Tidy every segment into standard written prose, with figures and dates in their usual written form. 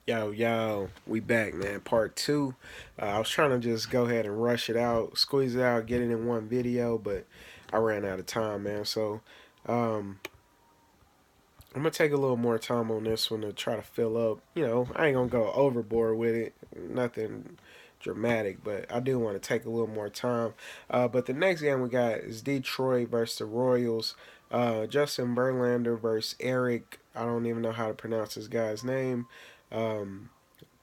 Yo, we back, man. Part two. I was trying to just go ahead and rush it out, squeeze it out, get it in one video, but I ran out of time, man. So um, I'm gonna take a little more time on this one to try to fill up. I ain't gonna go overboard with it, nothing dramatic, but I do want to take a little more time. But the next game we got is Detroit versus the Royals. Justin Verlander versus Eric. I don't even know how to pronounce this guy's name. Um,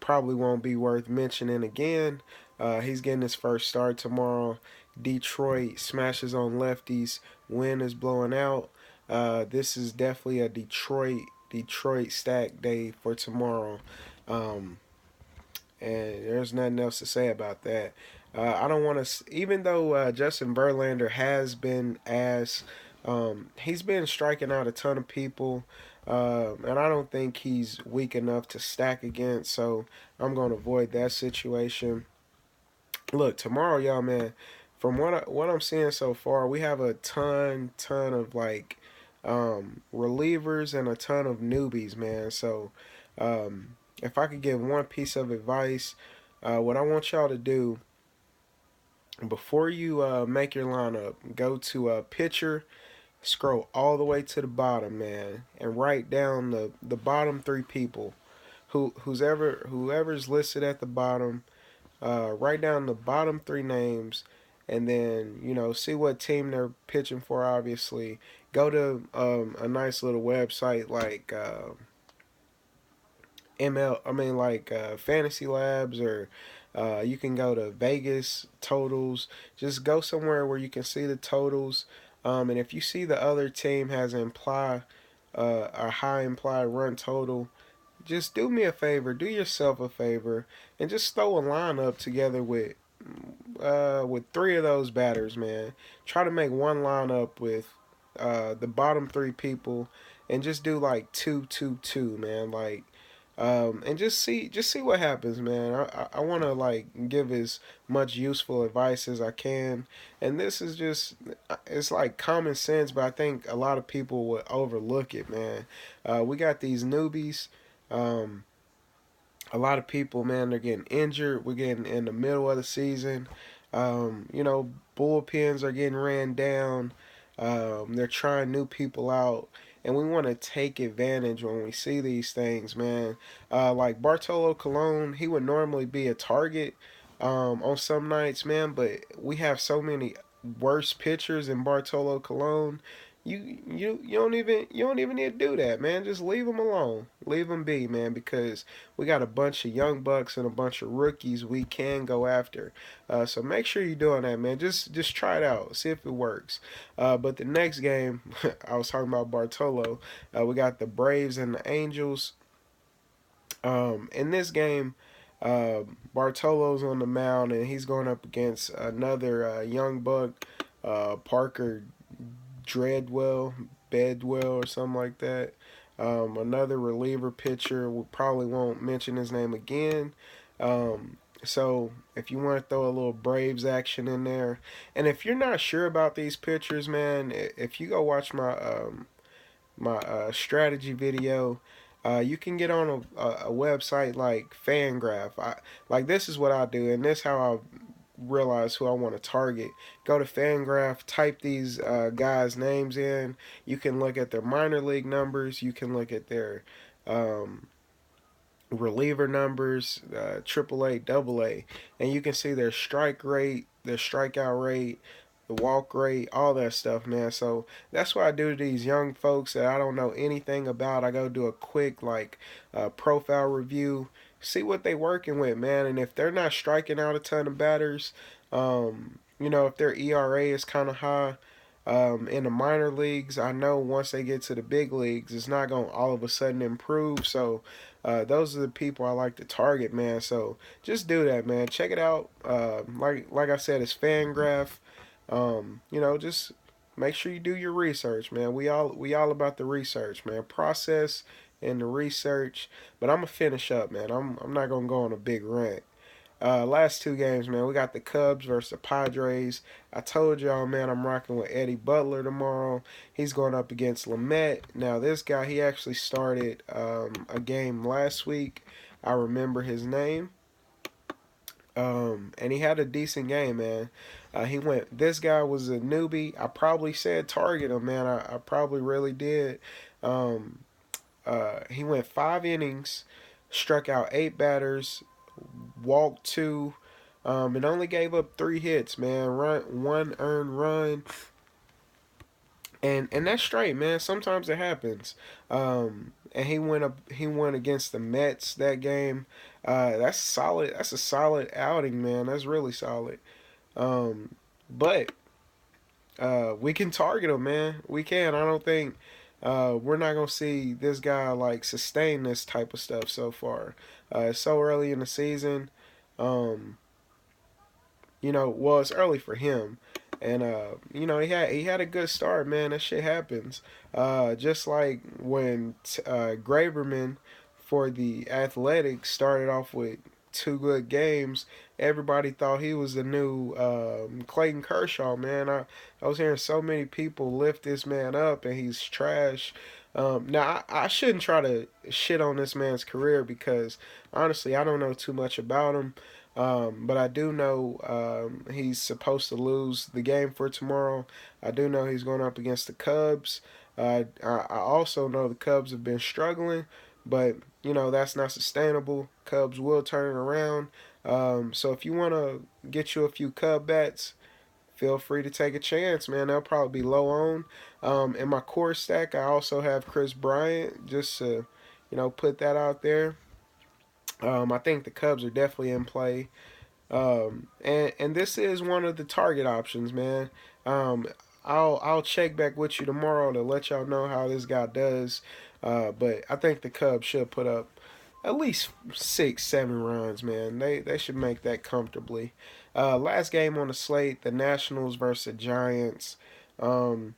Probably won't be worth mentioning again. He's getting his first start tomorrow. Detroit smashes on lefties. Wind is blowing out. This is definitely a Detroit stack day for tomorrow. Um, and there's nothing else to say about that. I don't want to, even though Justin Verlander has been he's been striking out a ton of people, and I don't think he's weak enough to stack against. So I'm gonna avoid that situation. Look, tomorrow, y'all, man. From what I'm seeing so far, we have a ton of like relievers and a ton of newbies, man. So if I could give one piece of advice, what I want y'all to do before you make your lineup, go to a pitcher, scroll all the way to the bottom, man, and write down the bottom three people whoever's listed at the bottom. Write down the bottom three names, and then see what team they're pitching for. Obviously, go to a nice little website like Fantasy Labs, or you can go to Vegas totals. Just go somewhere where you can see the totals. And if you see the other team has a high implied run total, just do me a favor, do yourself a favor, and just throw a lineup together with three of those batters, man. Try to make one lineup with the bottom three people, and just do like 2-2-2, man. Like, and just see what happens, man. I want to like give as much useful advice as I can, and this is just it's like common sense, but I think a lot of people would overlook it, man. We got these newbies. Um, a lot of people, man, they're getting injured. We're getting in the middle of the season. Bullpens are getting ran down. They're trying new people out, and we want to take advantage when we see these things, man. Like Bartolo Colon, he would normally be a target on some nights, man, but we have so many worse pitchers than Bartolo Colon. You don't even need to do that, man. Just leave them alone. Leave them be, man, because we got a bunch of young bucks and a bunch of rookies we can go after. So make sure you're doing that, man. Just try it out, see if it works. But the next game, I was talking about Bartolo. We got the Braves and the Angels. In this game, Bartolo's on the mound and he's going up against another young buck, Parker Dreadwell, Bedwell, or something like that. Another reliever pitcher. We probably won't mention his name again. So if you want to throw a little Braves action in there, and if you're not sure about these pitchers, man, if you go watch my strategy video, you can get on a website like Fangraph. Like this is what I do, and this is how I realize who I want to target. Go to Fangraph, type these guys' names in. You can look at their minor league numbers. You can look at their um, reliever numbers, AAA, AA, and you can see their strike rate, their strikeout rate, the walk rate, all that stuff, man. So that's what I do to these young folks that I don't know anything about. I go do a quick like profile review, see what they working with, man, and if they're not striking out a ton of batters, if their ERA is kind of high. In the minor leagues, I know once they get to the big leagues, it's not going to all of a sudden improve. So, those are the people I like to target, man. So, just do that, man. Check it out. Like I said, it's Fangraph. Just make sure you do your research, man. We all about the research, man. Process and the research. But I'm gonna finish up, man. I'm not gonna go on a big rant. Last two games, man. We got the Cubs versus the Padres. I told y'all, man, I'm rocking with Eddie Butler tomorrow. He's going up against Lamette. Now, this guy, he actually started a game last week, I remember his name. And he had a decent game, man. He went. This guy was a newbie. I probably said target him, man. I probably really did. Um, he went 5 innings, struck out 8 batters, walked 2, and only gave up 3 hits, man. One earned run, and that's straight, man. Sometimes it happens. And he went up. He went against the Mets that game. That's solid. That's a solid outing, man. That's really solid. But we can target him, man. We can. I don't think we're not gonna see this guy like sustain this type of stuff so far. It's so early in the season. Um, well, it's early for him, and he had a good start, man. That shit happens. Just like when Graberman for the Athletics started off with 2 good games, everybody thought he was the new Clayton Kershaw, man. I was hearing so many people lift this man up, and he's trash. Now, I shouldn't try to shit on this man's career because honestly, I don't know too much about him. But I do know he's supposed to lose the game for tomorrow. I do know he's going up against the Cubs. I also know the Cubs have been struggling, but that's not sustainable. Cubs will turn it around. So if you want to get you a few Cub bats, feel free to take a chance, man. They'll probably be low on. In my core stack, I also have Chris Bryant, just to put that out there. I think the Cubs are definitely in play. And this is one of the target options, man. Um, I'll check back with you tomorrow to let y'all know how this guy does. But I think the Cubs should put up at least 6, 7 runs, man. They should make that comfortably. Last game on the slate, the Nationals versus the Giants. Um,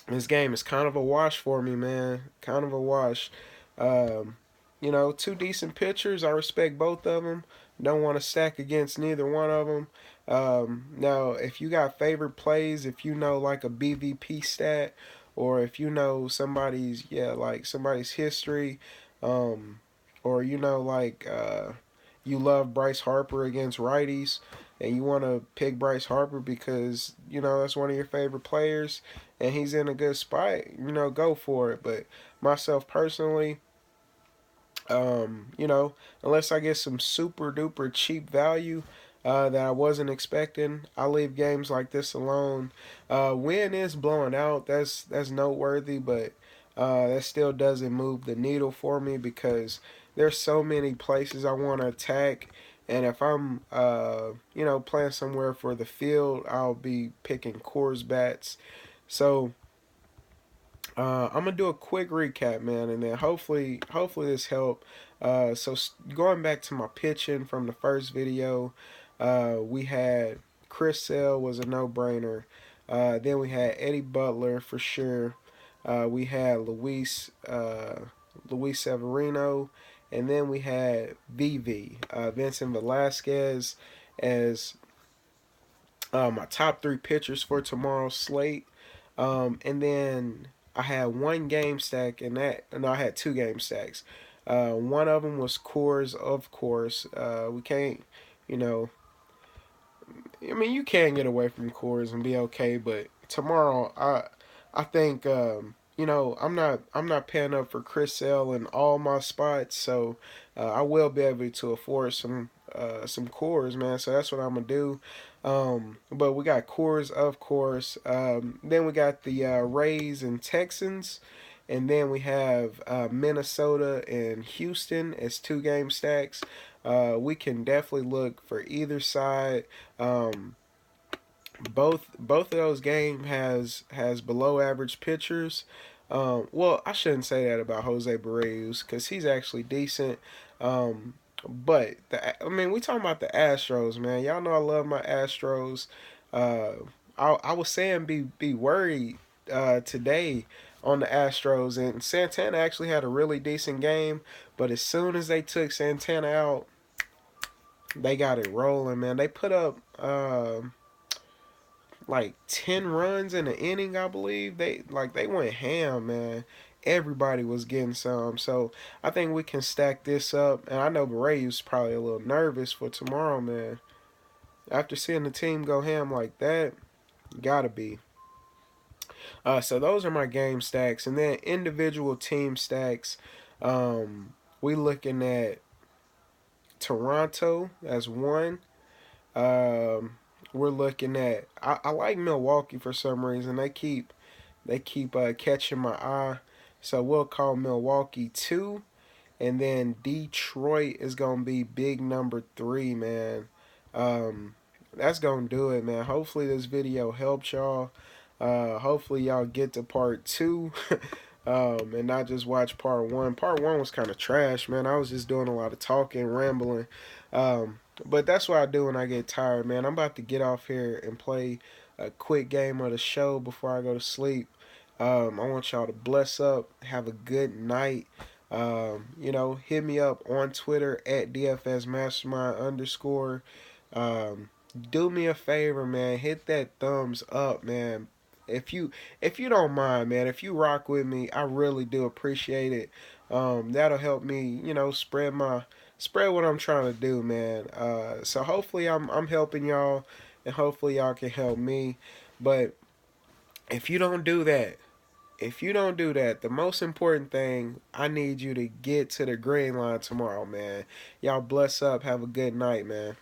this game is kind of a wash for me, man. Kind of a wash. Um, 2 decent pitchers. I respect both of them. Don't want to stack against neither one of them. Now, if you got favorite plays, if you know like a BVP stat, or if you know somebody's history, um, or you love Bryce Harper against righties, and you want to pick Bryce Harper because that's one of your favorite players, and he's in a good spot, go for it. But myself personally, unless I get some super duper cheap value that I wasn't expecting, I leave games like this alone. Win is blowing out. That's noteworthy, but that still doesn't move the needle for me because there's so many places I want to attack. And if I'm, playing somewhere for the field, I'll be picking Coors bats. So I'm gonna do a quick recap, man, and then hopefully this helped. Going back to my pitching from the first video, we had Chris Sale was a no-brainer. Then we had Eddie Butler for sure. We had Luis Severino, and then we had Vincent Velasquez, as my top 3 pitchers for tomorrow's slate. And then I had 1 game stack, I had 2 game stacks. One of them was Coors, of course. We can't, you know, you can get away from Coors and be okay, but tomorrow, I think, I'm not paying up for Chris Sale in all my spots, so I will be able to afford some Coors, man. So that's what I'm gonna do. But we got Coors, of course. Then we got the Rays and Texans. And then we have Minnesota and Houston as 2 game stacks. We can definitely look for either side. Both of those games has below average pitchers. Well, I shouldn't say that about Jose Barrios because he's actually decent. But we talking about the Astros, man. Y'all know I love my Astros. Uh, I was saying be worried today on the Astros, and Santana actually had a really decent game. But as soon as they took Santana out, they got it rolling, man. They put up like 10 runs in an inning, I believe. They went ham, man. everybody was getting some. So I think we can stack this up. And I know Berayu's probably a little nervous for tomorrow, man. After seeing the team go ham like that, gotta be. So those are my game stacks, and then individual team stacks. We looking at Toronto as one. Um, we're looking at. I like Milwaukee for some reason. They keep catching my eye. So we'll call Milwaukee two, and then Detroit is gonna be big number three, man. Um, that's gonna do it, man. Hopefully this video helped y'all. Hopefully y'all get to part two, and not just watch part one. Part one was kind of trash, man. I was just doing a lot of talking, rambling. But that's what I do when I get tired, man. I'm about to get off here and play a quick game of the show before I go to sleep. I want y'all to bless up, have a good night. Hit me up on Twitter at DFSMasterMind underscore. Um, do me a favor, man. Hit that thumbs up, man. If you don't mind, man, if you rock with me, I really do appreciate it. That'll help me, spread what I'm trying to do, man. So hopefully I'm helping y'all, and hopefully y'all can help me. But if you don't do that, the most important thing, I need you to get to the green line tomorrow, man. Y'all bless up. Have a good night, man.